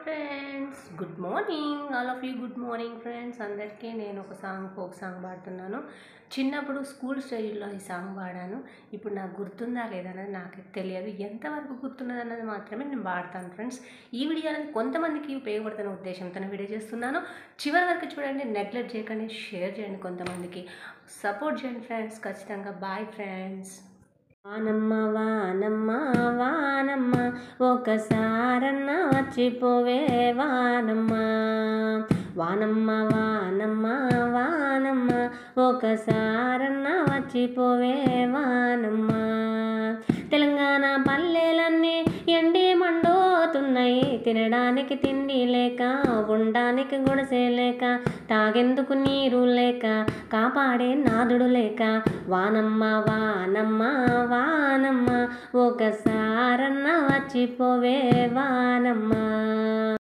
Friends, good morning. All of you good morning friends. అందరికీ నేను ఒక ఫోక్ సాంగ్ పాడుతున్నాను. చిన్నప్పుడు స్కూల్ స్టేజ్లో ఈ సాంగ్ పాడాను. ఇప్పుడు నాకు గుర్తుందా లేదన్నది నాకు తెలియదు. ఎంతవరకు గుర్తున్నది అన్నది మాత్రమే నేను పాడతాను ఫ్రెండ్స్. ఈ వీడియో అనేది కొంతమందికి ఉపయోగపడుతున్న ఉద్దేశంతో వీడియో చేస్తున్నాను. చివరి వరకు చూడండి, నెగ్లెక్ట్ చేయకండి, షేర్ చేయండి, కొంతమందికి సపోర్ట్ చేయండి ఫ్రెండ్స్. ఖచ్చితంగా బాయ్ ఫ్రెండ్స్. వానమ్మ వానమ్మ వానమ్మ ఒకసారన్న వచ్చిపోవే వానమ్మ. వానమ్మ వానమ్మ వానమ్మ ఒకసారన్న వచ్చిపోవే వానమ్మ. తెలంగాణ పల్లెలన్నీ ఎండి మండుతున్నాయి. తినడానికి తిండి లేక, ఉండడానికి గుడిసె లేక, తాగేందుకు నీరు లేక, కాపాడే నాదుడు లేక. వానమ్మ వానమ్మ వానమ్మ ఒకసారన్న వచ్చిపోవే వానమ్మ.